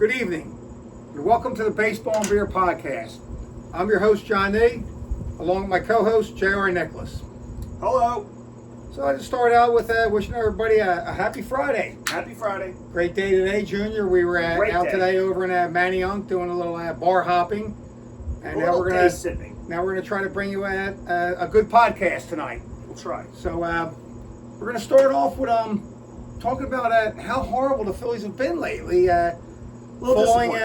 Good evening, and welcome to the Baseball and Beer Podcast. I'm your host, John Nee, along with my co-host, J.R. Nicholas. Hello. So I just start out with wishing everybody a happy Friday. Happy Friday. Great day today, Junior. We were Great out day. today over in Manayunk doing a little bar hopping, and Now we're gonna sipping. try to bring you a good podcast tonight. We'll try. So we're gonna start off with talking about how horrible the Phillies have been lately. Falling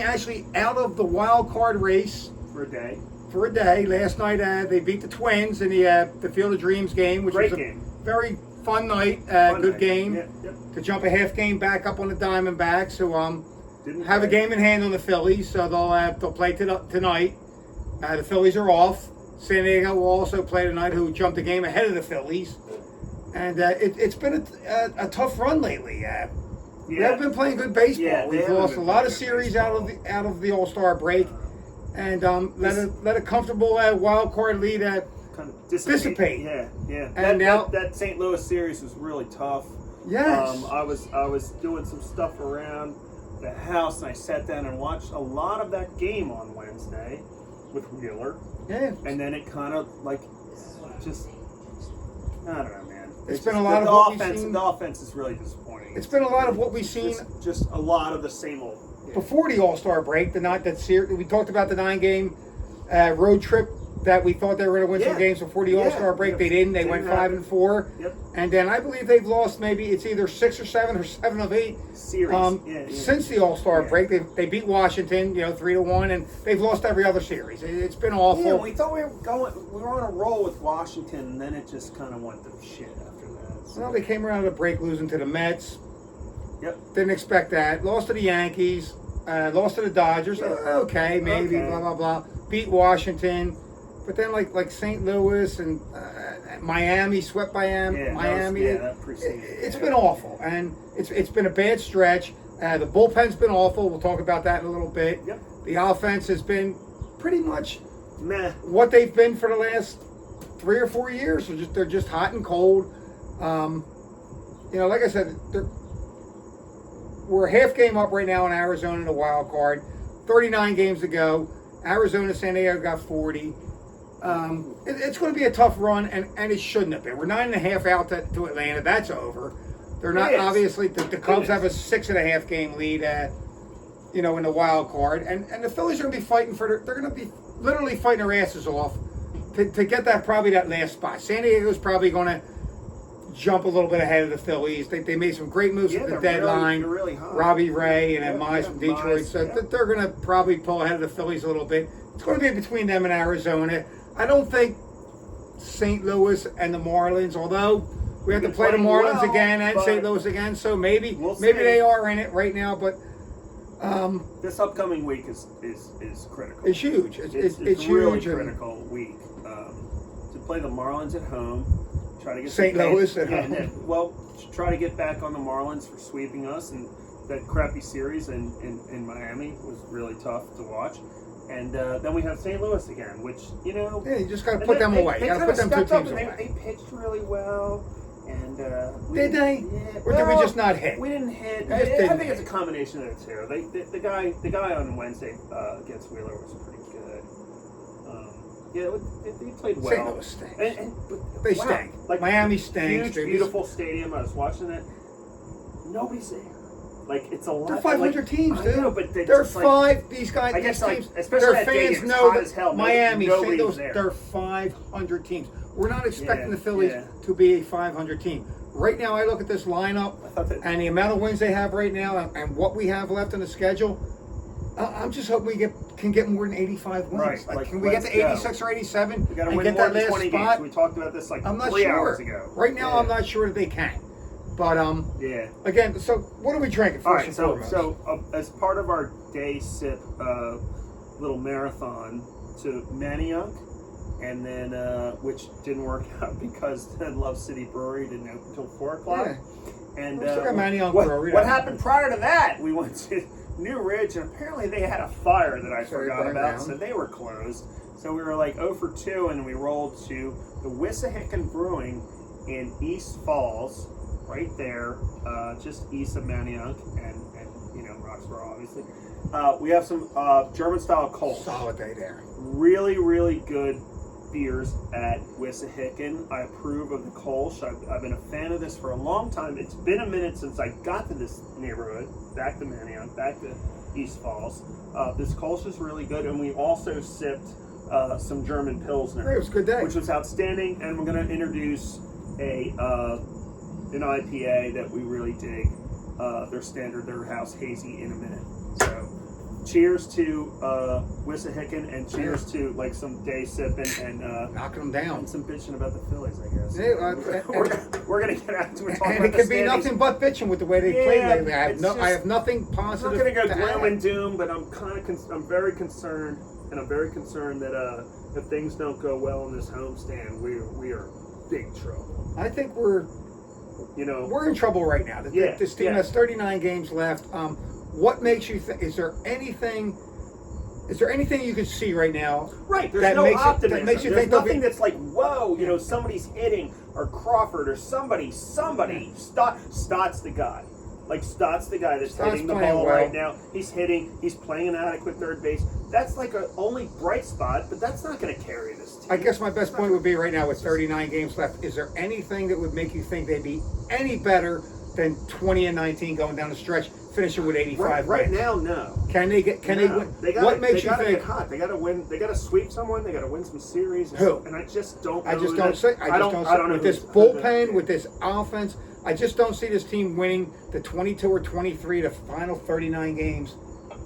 actually out of the wild card race For a day. for a day. Last night they beat the Twins in the Field of Dreams game, which Great was a game. very fun night. Fun Good night. game Yep. to jump a half game back up on the Diamondbacks, who Didn't have a play. game in hand on the Phillies, so they'll play tonight. The Phillies are off. San Diego will also play tonight, who jumped a game ahead of the Phillies. And it's been a tough run lately. We haven't been playing good baseball. Yeah, they We've haven't lost a been lot of playing good series baseball. out of the All-Star break, and let a comfortable wild card lead Kind of dissipate. Yeah. And now- that St. Louis series was really tough. Yes. I was doing some stuff around the house, and I sat down and watched a lot of that game on Wednesday with Wheeler, Yeah. and then it kind of just I don't know, man. It's been a lot of what we've offense. seen. The offense is really disappointing. It's been a lot of what we've seen Just a lot of the same old. Yeah. before the All-Star break. The night that we talked about the 9-game road trip that we thought they were going to win some Yeah. games before the Yeah. All-Star break. They didn't. They went Didn't happen. 5-4. Yep. And then I believe they've lost maybe it's either 6 or 7 or 7 of 8 Series. since the All-Star Yeah. break. They beat Washington, 3-1, and they've lost every other series. It's been awful. Yeah, we thought we were on a roll with Washington, and then it just kind of went to shit after that. So, Well, they came around the break losing to the Mets. yep. Didn't expect that. Lost to the Yankees. Lost to the Dodgers. Yeah. Okay, maybe, Okay. blah, blah, blah. Beat Washington. But then like St. Louis and Miami, swept by Miami. That preceded. It's been awful. And it's been a bad stretch. The bullpen's been awful. We'll talk about that in a little bit. Yep. The offense has been pretty much Meh. what they've been for the last 3 or 4 years. They're just hot and cold. Like I said, we're a half game up right now in Arizona in the wild card. 39 games to go. Arizona, San Diego got 40. It's going to be a tough run, and it shouldn't have been. We're 9.5 out to Atlanta. That's over. They're not It is. obviously the Cubs is. have a 6.5 game lead. In the wild card, and the Phillies are going to be fighting they're going to be literally fighting their asses off to get that last spot. San Diego's probably going to jump a little bit ahead of the Phillies. They made some great moves Yeah, at the they're deadline. Really, really hot. Robbie Ray and Yeah, Mize yeah, from Detroit. Mize, So yeah. they're going to probably pull ahead of the Phillies a little bit. It's going to be between them and Arizona. I don't think St. Louis and the Marlins, although we have to They've play the been Marlins playing well, again and but St. Louis again, so maybe We'll maybe see. they are in it right now, but This upcoming week is critical. it's huge. It's really huge. and critical week to play the Marlins at home. Try to get St. some Louis at yeah, home. to try to get back on the Marlins for sweeping us, and that crappy series in Miami was really tough to watch. And then we have St. Louis again, which Yeah, you just got to and put then them away. You got to kinda put them two stepped up teams and away. They pitched really well. And Did they? Or did we just not hit? We didn't hit. We just I didn't think hit. it's a combination of the two. The guy on Wednesday against Wheeler was pretty good. They played well. St. Louis stinks. But They wow, stink. Like Miami stinks. Huge, They're beautiful stadium. I was watching it. Nobody's there. Like it's a lot. They're 500 teams, I dude. know, but They're just like, these guys, I these guess, like, teams, especially their that day, fans it's know hot as hell. that Miami, St. Nobody's Louis, there. they're 500 teams. We're not expecting Yeah, the Phillies yeah. to be a 500 team. Right now, I look at this lineup I thought that. and the amount of wins they have right now and what we have left in the schedule. I'm just hoping we can get more than 85 wins. Right, Like, like, can we get to let's go. 86 or 87 We got to and win get more that than last 20 spot? games. We talked about this like I'm not 3 sure. hours ago. Right now, Yeah. I'm not sure that they can. But Yeah. again, so what are we drinking All first right. and So foremost? as part of our day sip little marathon to Manayunk, and then which didn't work out because then Love City Brewery didn't open until 4:00. Yeah. And We still got Manayunk Brewery. what happened prior to that? We went to New Ridge, and apparently they had a fire that I So they forgot burned about, down. so they were closed. So we were like 0 for 2, and we rolled to the Wissahickon Brewing in East Falls, right there, just east of Manayunk, and Foxborough, obviously. We have some German-style Kolsch. Solid day there. Really, really good beers at Wissahickon. I approve of the Kolsch. I've been a fan of this for a long time. It's been a minute since I got to this neighborhood, back to Manioc, back to East Falls. This Kolsch is really good, and we also sipped some German Pilsner, It was a good day. which was outstanding. And we're going to introduce an IPA that we really dig. Their house hazy in a minute. So, cheers to Wissahickon, and cheers to like some day sipping and Knocking them down. some bitching about the Phillies, I guess. Yeah, we're gonna get out to it. And it could be nothing but bitching with the way they played Yeah, lately. it's just- I have nothing I'm positive. not gonna go to gloom add. and doom, but I'm I'm very concerned, and I'm very concerned that if things don't go well in this homestand, we are big trouble. I think we're in trouble right now. Yeah, This team yeah. has 39 games left. What makes you think? Is there anything you can see right now? Right, there's that no makes optimism. that makes you There's think they'll nothing be? that's like, whoa, somebody's hitting, or Crawford, or somebody. Stott's the guy. Like, Stott's the guy that's Stott's hitting the playing ball well. right now. He's playing an adequate third base. That's like a only bright spot, but that's not going to carry this team. I guess my best point would be right now with 39 games left. Is there anything that would make you think they'd be any better than 20-19 going down the stretch, finishing with 85 Right wins? now, no. Can they get? Can No. they win? They gotta, What makes they you gotta think? get hot. They got to win. They got to sweep someone. They got to win some series. Who? And I just don't. Know I just who don't that- see. I just don't I don't see know with this who- bullpen, with this offense. I just don't see this team winning the 22 or 23, the final 39 games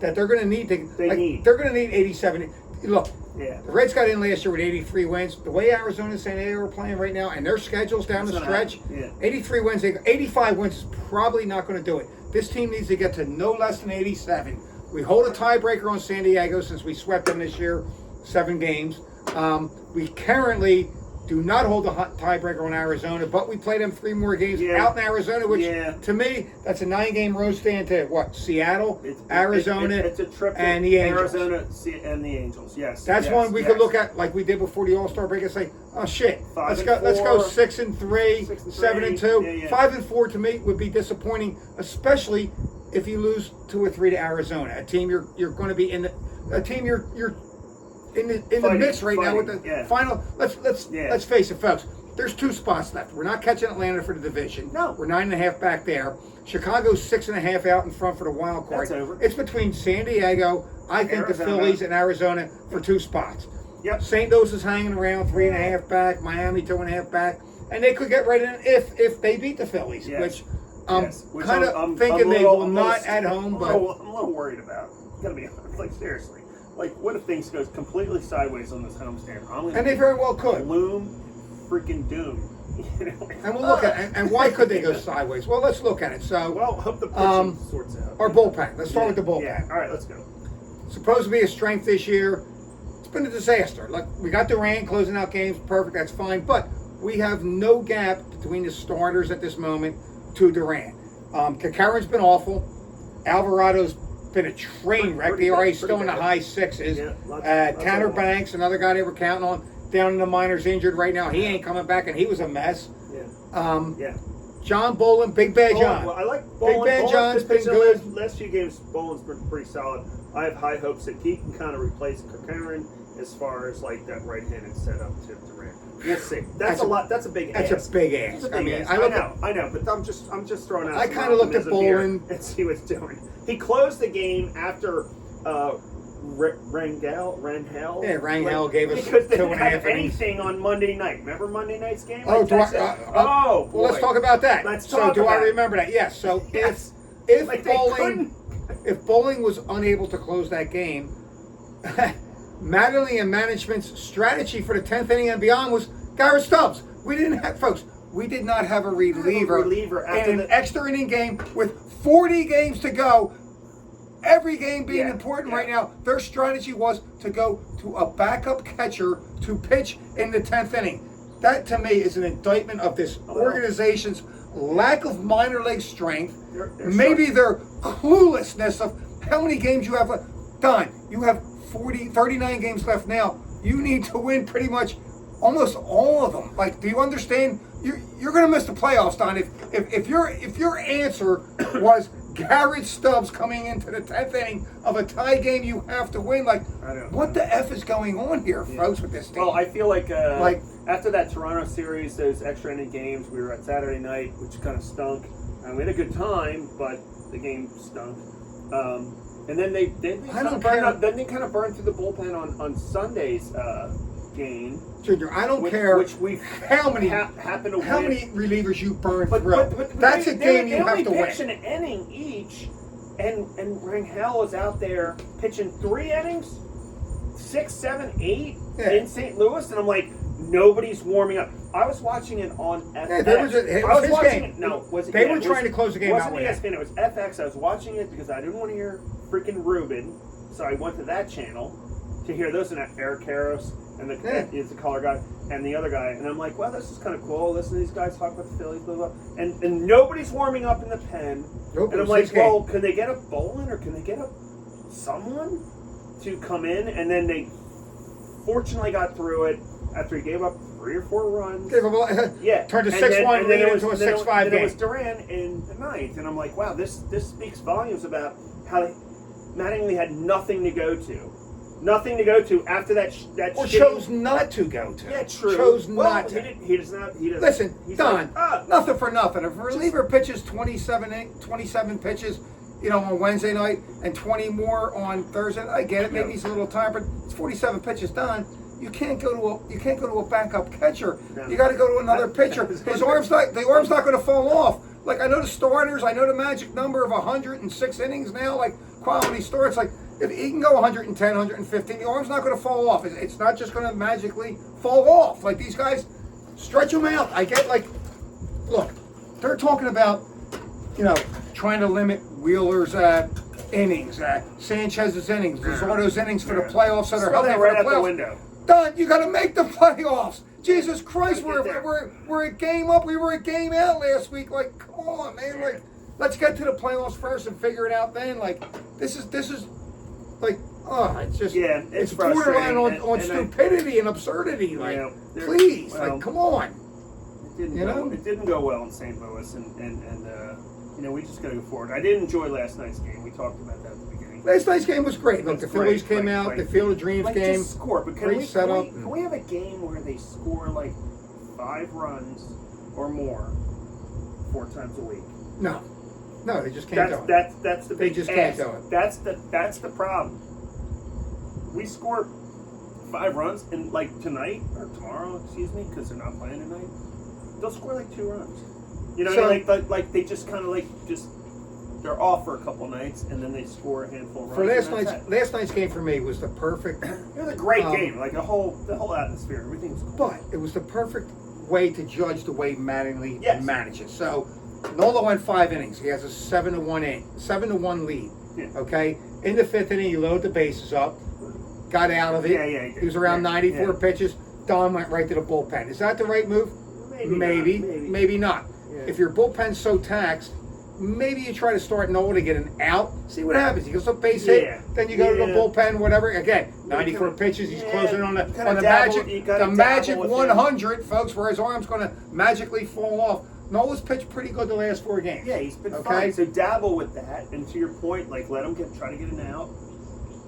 that they're going to need to. They're going to need 87. Look, Yeah. the Reds got in last year with 83 wins. The way Arizona and San Diego are playing right now, and their schedules down the That's stretch, not happening. 83 wins, 85 wins is probably not going to do it. This team needs to get to no less than 87. We hold a tiebreaker on San Diego since we swept them this year, 7 games. We currently do not hold a tiebreaker on Arizona, but we play them 3 more games out in Arizona, which to me, that's a 9-game road stand to what? Seattle, Arizona, It's a trip to and the Angels. Arizona and the Angels. Yes. That's yes, one we yes. could look at like we did before the All-Star break and say, oh shit, 5 and let's go 4, 6-3, 7-2. Yeah, yeah. 5-4 to me would be disappointing, especially if you lose 2 or 3 to Arizona, a team you're going to be in the mix right now with the final. Let's face it, folks. There's 2 spots left. We're not catching Atlanta for the division. No. We're 9.5 back there. Chicago's 6.5 out in front for the wild card. That's over. It's between San Diego, I think, the Arizona. Phillies, and Arizona for 2 spots. Yep. St. Louis is hanging around 3.5 back. Miami 2.5 back, and they could get right in if they beat the Phillies, Yes. which I'm Yes. Which kind I'm of thinking they will not at home. I'm But a little worried about. Gotta be honest. Like, seriously. Like, what if things goes completely sideways on this homestand? and they very well could. Gloom, freaking doom. And we'll look at and why could they go sideways? Well, let's look at it. So, Well, hope the pitching sorts out. our bullpen. Let's start with the bullpen. Yeah. All right, let's go. Supposed to be a strength this year. It's been a disaster. Look, we got Durant closing out games, perfect. That's fine, but we have no gap between the starters at this moment to Durant. Kakarin's been awful. Alvarado's been a train wreck. The ERA's still in the high 6s. Yeah, lots Tanner of- Banks, another guy they were counting on, down in the minors, injured right now. He ain't coming back, and he was a mess. Yeah. Yeah. John Bolin, Big Bad John. Well, I like Bolin. Bad Bolin's John's been pitching good. Last few games, Bolin's been pretty solid. I have high hopes that he can kind of replace Kakarin as far as like that right-handed setup to Durant. We'll see. That's a lot. That's a big ask. That's a big ask. That's a big ask. I know, but I'm just throwing out. I some kinda looked at optimism here Bolin. and see what's doing. He closed the game after Rangel. Yeah, Rangel gave us because they 2.5 didn't have innings. anything on Monday night. Remember Monday night's game? Oh, Like do I? Texas? Oh, boy. Well, let's talk about that. Let's so, talk do I about it. remember that? Yes. So, Yes. if Like, they Bowling was unable to close that game, Madeline and management's strategy for the 10th inning and beyond was Garrett Stubbs. We didn't have, folks. We did not have a reliever, after in an extra inning game with 40 games to go. Every game being important right now. Their strategy was to go to a backup catcher to pitch in the 10th inning. That to me is an indictment of this organization's lack of minor league strength. Maybe their cluelessness of how many games you have left. Don, you have 39 games left now. You need to win pretty much almost all of them. Like, do you understand? You're going to miss the playoffs, Don. If your answer was Garrett Stubbs coming into the 10th inning of a tie game you have to win. Like, I know. what the F is going on here, folks, with this team? Well, I feel like after that Toronto series, those extra inning games, we were at Saturday night, which kind of stunk. We had a good time, but the game stunk. And then they kind of burned through the bullpen on Sunday's game. Junior, I don't care which we how many happened to how win. many relievers you burn But through. That's a game you have to They only pitched win. an inning each, and Rangel was out there pitching 3 innings, 6, 7, 8 Yeah. in St. Louis, and I'm like, nobody's warming up. I was watching it on FX. Yeah, there was it I was was his watching game. it. No, was it? They yeah, were it trying to close the game out wasn't with ESPN. It was FX. I was watching it because I didn't want to hear freaking Ruben, so I went to that channel to hear those and Eric Karros and is the color guy and the other guy, and I'm like, well, this is kind of cool. Listen to these guys talk about the Phillies, blah blah, and nobody's warming up in the pen. Nope, and it I'm was like, his game. well, can they get a Bolin or can they get someone to come in? And then they fortunately got through it after he gave up 3 or 4 runs. Yeah, turned a And then- 6-1 and then lead it was- into a then it- 6-5 then it was game. Duran in the 9th, and I'm like, wow, this speaks volumes about how Mattingly had nothing to go to. Nothing to go to after that. Or shitty- chose not to go to. Yeah, true. Chose Well, not to. He does not. He does. Listen, he's Don, like, nothing for nothing. If a reliever pitches 27 pitches, on Wednesday night and 20 more on Thursday, I get it. Maybe he's a little tired, but it's 47 pitches done. You can't go to a backup catcher. No. You got to go to another pitcher. The arm's not going to fall off. Like, I know the starters. I know the magic number of 106 innings now. Like, quality starts. Like, if he can go 110, 115, the arm's not going to fall off. It's not just going to magically fall off. Like, these guys, stretch them out. I get, like, look, they're talking about, trying to limit Wheeler's innings, Sanchez's innings, Luzardo's innings for the playoffs, so they're throw healthy that for right the out the playoffs. window. Don, you got to make the playoffs. Jesus Christ, Gotta get there. we're a game up. We were a game out last week. Like, come on, man. Like, let's get to the playoffs first and figure it out then. Like, this is like, it's just it's borderline frustrating. on And stupidity and absurdity. Like, they're- please, well, like, come on. It didn't go well in St. Louis, and we just got to go forward. I did enjoy last night's game. We talked about that at the beginning. Last night's game was great. Look, the Phillies great, came out, the Field of Dreams game. Just score, but great setup. Can we have a game where they score like 5 runs or more 4 times a week? No, they just can't do it. That's the They big just can't ask. do it. That's the problem. We score 5 runs, and like tonight or tomorrow, excuse me, because they're not playing tonight. They'll score like 2 runs. You know, So- like they just kind of they're off for a couple nights, and then they score a handful of runs. For and that's it. last night's game for me was the perfect, It was a great Um, game. Like the whole atmosphere, everything was cool. but it was the perfect way to judge the way Mattingly Yes. manages. So Nola went 5 innings. He has a 7-1 lead. Yeah. Okay, in the 5th inning, he loaded the bases up, got out of it. Yeah, he did. He was around Yeah, 94 yeah. pitches. Don went right to the bullpen. Is that the right move? Maybe not. Yeah. If your bullpen's so taxed, maybe you try to start Nola to get an out. See what happens. He goes up base hit. Yeah. Then you go to the Yeah. bullpen, whatever. Again, 94 kinda- pitches. He's yeah, closing on the you kinda on the dabble- magic you gotta magic dabble with 100, folks, where his arm's going to magically fall off. Nola's pitched pretty good the last 4 games. Yeah, he's been Okay. fine. So dabble with that, and to your point, like let him try to get an out,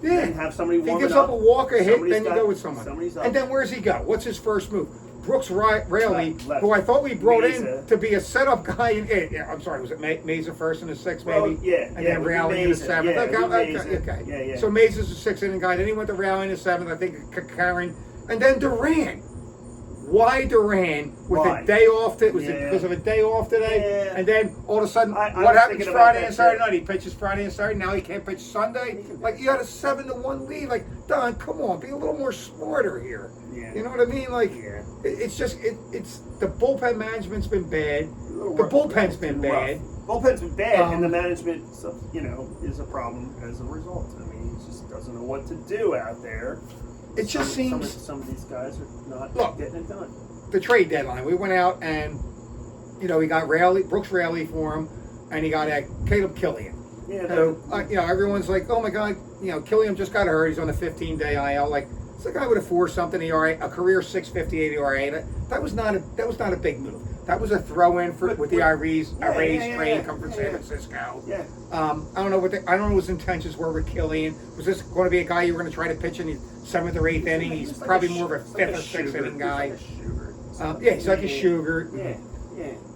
Yeah. and have somebody If he warm gives it up a walk or hit, Somebody's then you got- go with someone. somebody's up. And then where's he go? What's his first move? Brooks Raley, Left. who I thought we brought Mesa. in to be a setup guy. I'm sorry, was it Mesa first in the 6th, Well, maybe? yeah, And yeah, then it would be Raley in the Mesa. 7th. Yeah, it would be okay. Mesa. Yeah. So Mesa's the 6th inning guy. Then he went to Raley in the 7th. I think Karen. And then Duran. Why Duran with Why? a day off? Was it Yeah. because of a day off today? Yeah. And then all of a sudden, I what was happens thinking about Friday that and Saturday too. night? He pitches Friday and Saturday. Now he can't pitch Sunday. Like, you got a 7-1 lead. Like, Don, come on, be a little more smarter here. Yeah. You know what I mean? Like, Yeah. it's just it's the bullpen management's been bad. A little The rough. bullpen's been It's rough. bad. Bullpen's been bad, Um, and the management, is a problem as a result. I mean, he just doesn't know what to do out there. It just seems some of these guys are not Look. getting it done. the trade deadline. We went out and he got Brooks Raley for him, and he got Caleb Killian. Yeah, So, everyone's like, oh my God, Killian just got hurt. He's on a 15-day IL. Like, it's a guy with a 4-something ERA, a career 6.58 ERA. That was not a big move. That was a throw-in with the Iries trade yeah, come from yeah, San yeah. Francisco. Yeah. I don't know what his intentions were with Killian. Was this going to be a guy you were going to try to pitch in the 7th or 8th inning? He's like probably a more of a like 5th or 6th inning guy. He's like a Sugar. Yeah, he's like a Sugar. Yeah.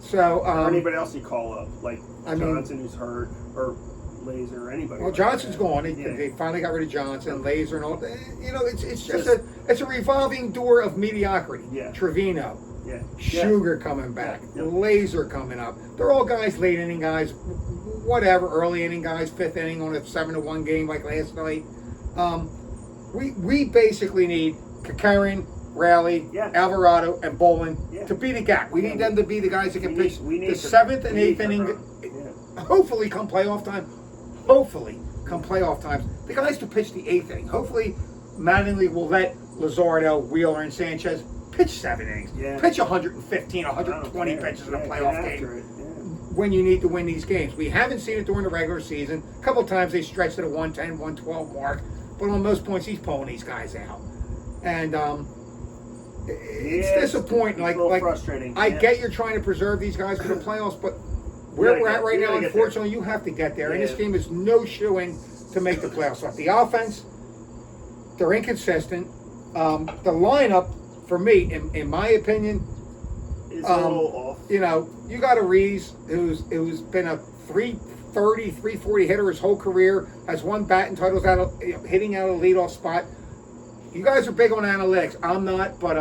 So, Or anybody else you call up, like I mean- Johnson, who's hurt, or Laser, or anybody. well, like Johnson's that. gone. Yeah. They finally got rid of Johnson, Laser, and all. You know, it's just Just- it's a revolving door of mediocrity. Yeah. Trevino, Yeah. Sugar coming back, Yeah. Laser coming up. They're all guys, late inning guys, whatever, early inning guys, 5th inning on a 7-1 game like last night. We basically need Kakarin, Raleigh, Yeah. Alvarado, and Bolin Yeah. to be the gap. We Yeah, need them to be the guys that can pitch the to- 7th and we need 8th inning. to run. Yeah. Hopefully, come playoff time. Hopefully, come playoff times, the guys to pitch the 8th inning. Hopefully, Mattingly will let Luzardo, Wheeler, and Sanchez pitch 7 innings. Yeah. Pitch 115, I don't 120 care. pitches in a Yeah, playoff get game after it. Yeah. when you need to win these games. We haven't seen it during the regular season. A couple times they stretched to the 110, 112 mark, but on most points he's pulling these guys out, and it's Yeah, disappointing. it's a little frustrating. I Yeah. get you're trying to preserve these guys for the playoffs, but You where gotta we're at get- right you now, gotta get there. unfortunately, you have to get there, and this Yeah. team is no shoo-in to make the playoffs. But the offense, they're inconsistent. The lineup, for me, in my opinion, It's a little off. you know, you got a Reese who's been a 330, 340 hitter his whole career, has won batting titles out of hitting out of the leadoff spot. You guys are big on analytics. I'm not, but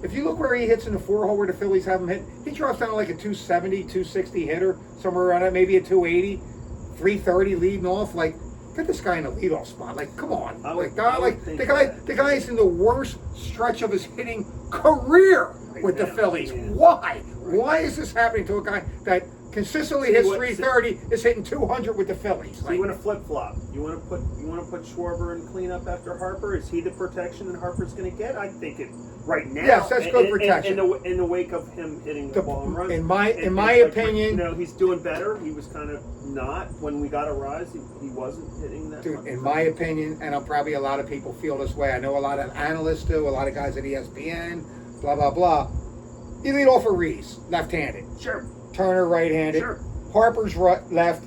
if you look where he hits in the 4-hole where the Phillies have him hit, he drops down to like a 270, 260 hitter, somewhere around that, maybe a 280, 330 leading off. Like, get this guy in the leadoff spot. Like, come on. I would think The guy's in the worst stretch of his hitting career with the now, Phillies. yeah. Why? Why is this happening to a guy that consistently See, hits what- 330, is hitting 200 with the Phillies? So you want to flip flop? You want to put Schwarber in cleanup after Harper? Is he the protection that Harper's going to get? I think it right now. Yes, that's good protection. In the wake of him hitting the ball and runs. in my Like, opinion, you know, he's doing better. He was kind of not when we got a rise. He wasn't hitting that. dude, much. in my opinion, and probably a lot of people feel this way. I know a lot of analysts do, a lot of guys at ESPN, blah blah blah. You lead off a Reese, left-handed. Sure. Turner, right-handed. Sure. Harper's right, left.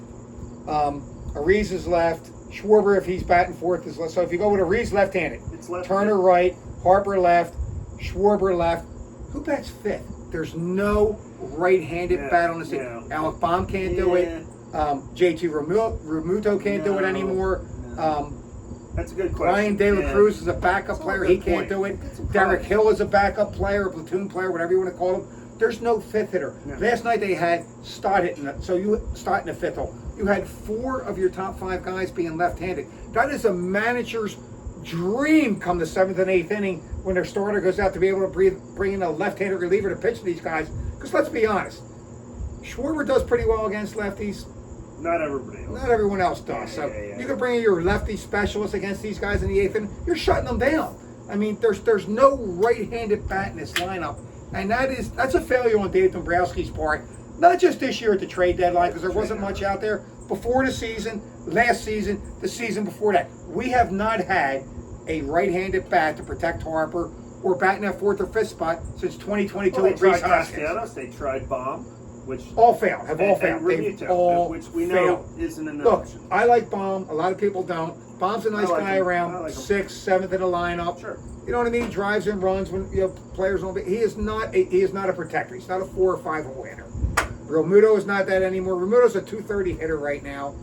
Ariz is left. Schwarber, if he's batting fourth, is left. So if you go with Ariz, left-handed. It's left. Turner right, Harper left, Schwarber left. Who bats fifth? There's no right-handed Yeah, bat on the team. yeah. Alec Baum can't do it. JT Remuto can't do it No, anymore. no. That's a good question. Ryan De La Yeah. Cruz is a backup That's a player. He good can't point. do it. Get some Derek pride. Hill is a backup player, a platoon player, whatever you want to call him. There's no fifth hitter. No. Last night they had Stott hitting it, so you start in the fifth hole. You had 4 of your top 5 guys being left-handed. That is a manager's dream come the 7th and 8th inning when their starter goes out to be able to bring in a left-handed reliever to pitch to these guys. Because let's be honest, Schwarber does pretty well against lefties. Not everybody else. Not everyone else does. So Yeah. you can bring in your lefty specialist against these guys in the 8th inning. You're shutting them down. I mean, there's no right-handed bat in this lineup, and that's a failure on Dave Dombrowski's part. Not just this year at the trade deadline, because there wasn't much out there before the season, last season, the season before that. We have not had a right-handed bat to protect Harper or bat in that 4th or 5th spot since 2022 Well, they with Reese tried Hoskins. Castellanos. They tried Baum, which All failed. Have all and failed. They've Remuto, all which we know failed. isn't an Look, option. I like Baum. A lot of people don't. Baum's a nice I like guy him. around I like him. 6th, 7th in the lineup. Sure. You know what I mean? He drives and runs when players don't. He is not a protector. He's not a 4 or 5 hole hitter. Realmuto is not that anymore. Realmuto's a 230 hitter right now.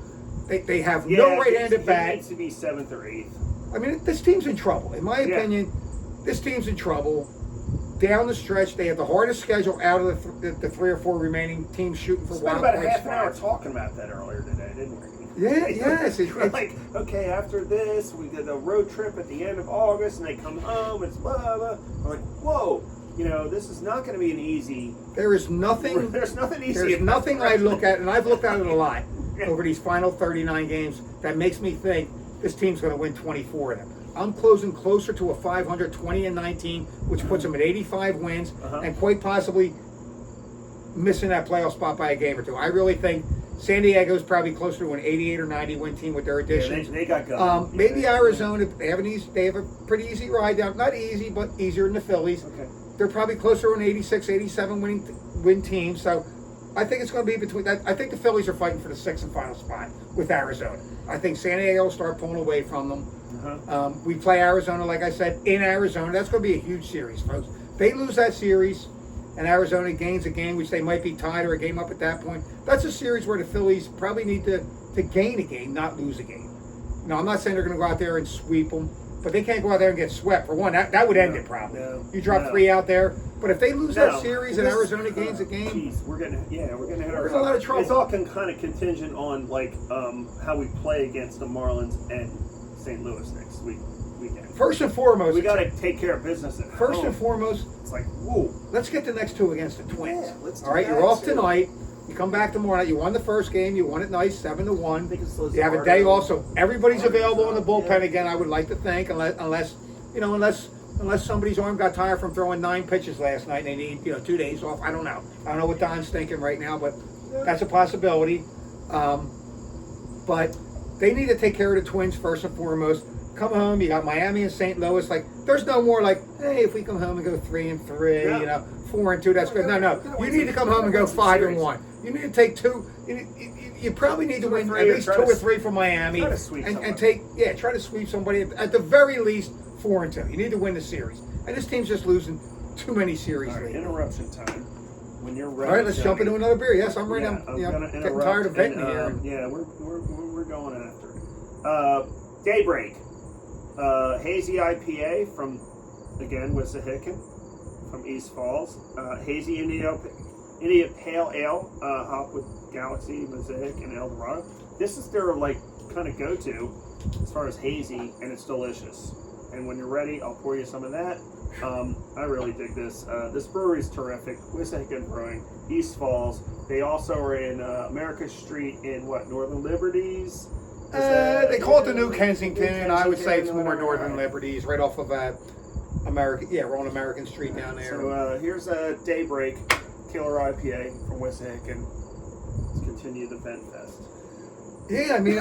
They have no right-handed He bat. needs to be 7th or 8th. I mean, this team's in trouble. In my Yeah. opinion, this team's in trouble. Down the stretch, they have the hardest schedule out of the 3 or 4 remaining teams shooting for We spent wild about a card half an hour spots. talking about that earlier today, didn't we? Yeah, yes. We're like, okay, after this, we get a road trip at the end of August, and they come home, it's blah, blah. We're like, whoa, this is not going to be an easy. There is nothing. There's nothing easy. There's about nothing the I look at, and I've looked at it a lot Yeah. over these final 39 games, that makes me think this team's going to win 24 of them. I'm closing closer to a 500, 20-19, which puts them at 85 wins, Uh-huh. and quite possibly missing that playoff spot by a game or two. I really think San Diego's probably closer to an 88 or 90 win team with their Yeah, additions. they got going. Maybe Arizona. They have a pretty easy ride down. Not easy, but easier than the Phillies. Okay. they're probably closer to an 86, 87 win team. So I think it's going to be between that. I think the Phillies are fighting for the sixth and final spot with Arizona. I think San Diego will start pulling away from them. We play Arizona, like I said, in Arizona. That's going to be a huge series, folks. They lose that series, and Arizona gains a game, which they might be tied or a game up at that point. That's a series where the Phillies probably need to gain a game, not lose a game. Now, I'm not saying they're going to go out there and sweep them, but they can't go out there and get swept. For one, that would end it probably. You drop 3 out there, but if they lose that series and Arizona gains a game, we're gonna hit we're in a ourselves. lot of trouble. It's all kind of contingent on like how we play against the Marlins and St. Louis next weekend. First and foremost, we got to take care of business at First home. and foremost, It's like, whoa. let's get the next 2 against the Twins. Yeah, let's do all right, that you're off too. tonight. You come back tomorrow night. You won the first game. You won it nice, 7-1. think it slows You have a the day heart off, so everybody's Heart available in the down, bullpen yeah. again. I would like to think, unless somebody's arm got tired from throwing 9 pitches last night and they need 2 days off. I don't know. I don't know what Don's thinking right now, but that's a possibility. But they need to take care of the Twins first and foremost. Come home. You got Miami and St. Louis. Like, there's no more like, hey, if we come home and go 3-3, Yeah. 4-2, that's good. No. You need to come home and go 5-1. You need to take 2. You probably need to win at least 2 or 3 from Miami, try to sweep and somebody. try to sweep somebody at the very least 4-2. You need to win the series, and this team's just losing too many series. All right, lately. interruption time. When you're ready. All right, let's jump Johnny. into another beer. Yes, I'm ready. Yeah, I'm gonna getting interrupt tired of venting and, here. Yeah, we're going after it. Daybreak, hazy IPA from again Wissahickon from East Falls. Hazy India Pale Ale, hop with Galaxy, Mosaic, and Eldorado. This is their like kind of go-to as far as hazy, and it's delicious. And when you're ready, I'll pour you some of that. I really dig this. This brewery is terrific. Wissahickon Brewing, East Falls. They also are in America Street in Northern Liberties? They call it the New Kensington. I would say it's more Northern Liberties, right off of America. Yeah, we're on American Street down there. So here's a Daybreak Killer IPA from Wissahickon. Let's continue the Vent Fest. Yeah, I mean,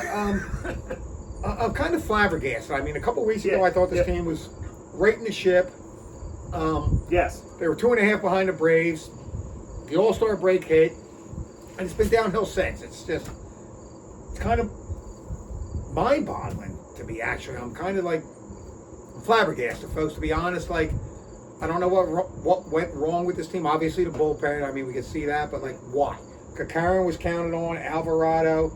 I'm kind of flabbergasted. I mean, a couple weeks ago, I thought this team was right in the ship. Yes. They were 2.5 behind the Braves. The All-Star break hit, and it's been downhill since. It's kind of mind-boggling to me, actually. I'm kind of like flabbergasted, folks, to be honest. Like, I don't know what went wrong with this team. Obviously, the bullpen. I mean, we could see that, but like, why? Kakarin was counted on. Alvarado.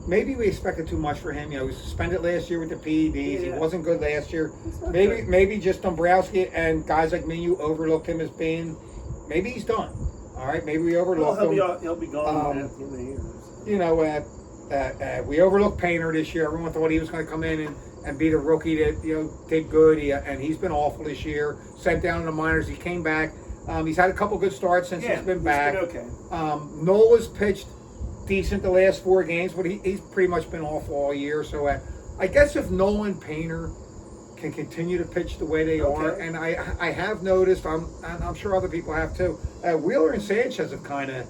Maybe we expected too much for him. He was suspended last year with the PEDs. He wasn't good last year. Maybe just Dombrowski and guys like me, you overlooked him as being. Maybe he's done. All right, maybe we overlooked him. He'll be gone at the end of the year. We overlooked Painter this year. Everyone thought he was going to come in and be the rookie that did good. And he's been awful this year. Sent down in the minors. He came back. He's had a couple good starts since he's been back. Okay. Nola's pitched decent the last 4 games, but he's pretty much been awful all year. So I guess if Nola and Painter can continue to pitch the way they are, and I have noticed, I'm sure other people have too, Wheeler and Sanchez have kind of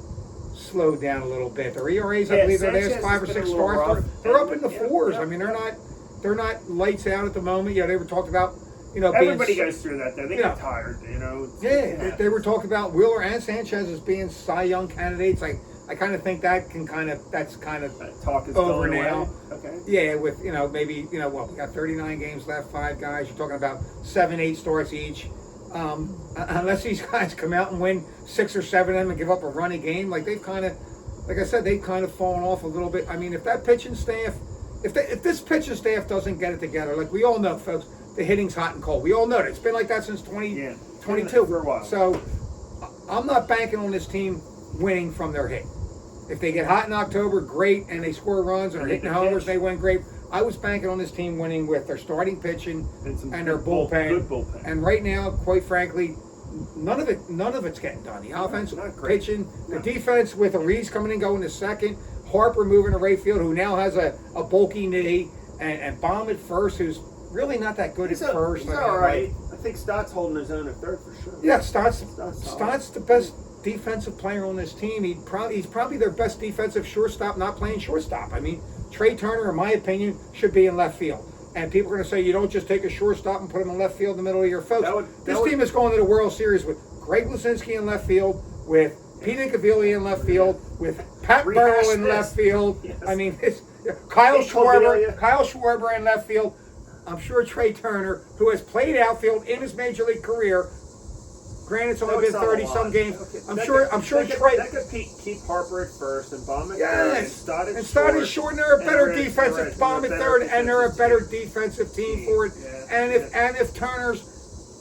slowed down a little bit. Their ERAs, I believe, their last 5 or 6 starts, they're up in the 4s. I mean, they're not lights out at the moment. They were talked about, everybody goes through that though. They get tired, They were talking about Wheeler and Sanchez as being Cy Young candidates. I kind of think that's kind of talk is over going now. Away. Okay. Yeah, with maybe we got 39 games left, 5 guys. You're talking about 7-8 starts each. Unless these guys come out and win 6 or 7 of them and give up a run a game, like they've kind of, like I said, they've kind of fallen off a little bit. I mean, if that pitching staff, if this pitching staff doesn't get it together, like we all know, folks, the hitting's hot and cold. We all know that. It's been like that since 2022 for a while. So I'm not banking on this team winning from their hit. If they get hot in October, great, and they score runs and are hitting homers, they win, great. I was banking on this team winning with their starting pitching and their bullpen. Good bullpen. And right now, quite frankly, none of it's getting done. The offense, pitching, the defense with Ariz coming and going to second, Harper moving to right field, who now has a bulky knee, and Baum at first, who's really not that good at first. He's all right. I think Stott's holding his own at third for sure. Yeah, Stott's the best defensive player on this team. He's probably their best defensive shortstop, not playing shortstop. I mean, Trey Turner, in my opinion, should be in left field. And people are going to say you don't just take a shortstop and put him in left field in the middle of your folks. This team is going to the World Series with Greg Luzinski in left field, with Pete Incaviglia in left field, with Pat Rehash Burrow in this. left field. Yes. I mean, it's Kyle Incaviglia. Schwarber in left field. I'm sure Trey Turner, who has played outfield in his major league career. Granted, it's only been 30-some games. I'm sure Trey. That could keep Harper at first and Baum at third. Yes, And Stoddard and short, and they're a better Rich, defensive bomb at third, and they're a better defensive team for it. Yeah, And if Turner's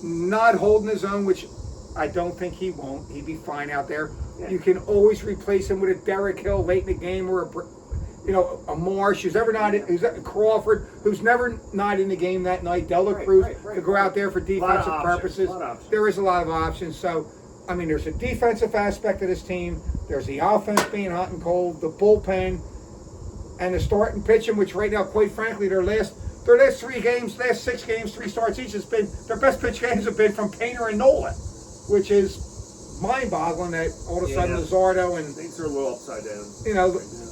not holding his own, which I don't think he won't, he'd be fine out there. Yeah. You can always replace him with a Derek Hill late in the game, or a Marsh who's Crawford, who's never not in the game that night. Dela Cruz to go out there for defensive purposes. There is a lot of options. So, I mean, there's a defensive aspect of this team. There's the offense being hot and cold, the bullpen, and the starting pitching, which right now, quite frankly, their last 6 games, 3 starts each has been their best pitch games have been from Painter and Nola, which is mind-boggling that all of a sudden Luzardo and things are a little upside down.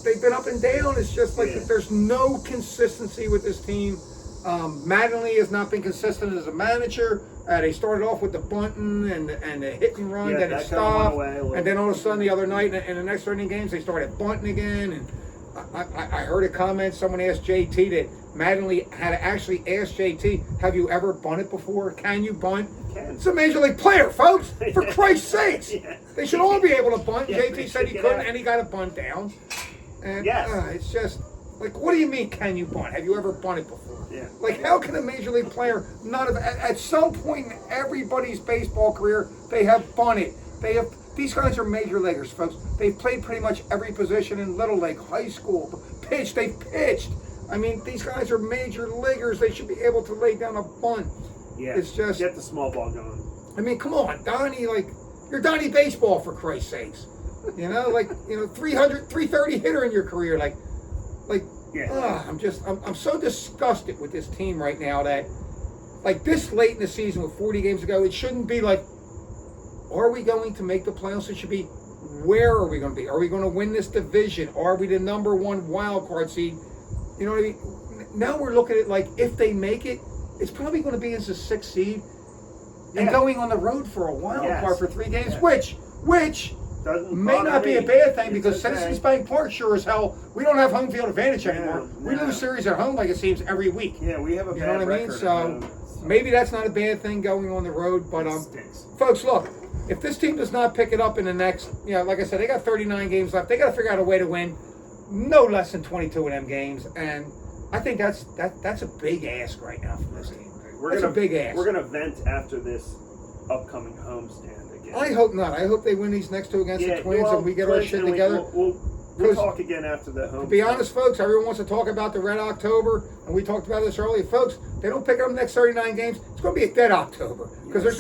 They've been up and down. It's just like there's no consistency with this team. Mattingly has not been consistent as a manager. They started off with the bunting and the hit and run, then it stopped, and then all of a sudden the other night in the next 13 games they started bunting again. And I heard a comment. Someone asked JT that Mattingly had to actually ask JT, "Have you ever bunted before? Can you bunt?" It's a major league player, folks. For Christ's sakes, they should all be able to bunt. JT said he couldn't, and he got a bunt down. And it's just like, what do you mean? Can you bunt? Have you ever bunted before? Yeah. Like, how can a major league player not have? At some point in everybody's baseball career, they have bunted. These guys are major leaguers, folks. They've played pretty much every position in little league, high school, pitched. They've pitched. I mean, these guys are major leaguers. They should be able to lay down a bunt. Yeah, it's just get the small ball going. I mean, come on, Donnie. You're Donnie Baseball, for Christ's sakes. 330 hitter in your career. I'm so disgusted with this team right now that, like, this late in the season with 40 games to go, it shouldn't be like, are we going to make the playoffs? It should be, where are we going to be? Are we going to win this division? Are we the number 1 wild card seed? You know what I mean? Now we're looking at, like, if they make it, it's probably going to be as a 6th seed and going on the road for a wild card for 3 games, which may not be a bad thing, because Citizens Bank Park sure as hell, we don't have home field advantage anymore. We lose series at home, like it seems, every week. Yeah, we have a bad record. You know what I mean? So maybe that's not a bad thing going on the road, but folks, look, if this team does not pick it up in the next, like I said, they got 39 games left. They got to figure out a way to win no less than 22 of them games, and I think that's a big ask right now from this team. That's a big ask. We're gonna vent after this upcoming homestand again. I hope not. I hope they win these next 2 against the Twins, and we get our shit together. We'll talk again after the home. To be honest, folks, everyone wants to talk about the Red October, and we talked about this earlier. Folks, they don't pick up the next 39 games, it's going to be a dead October, because there's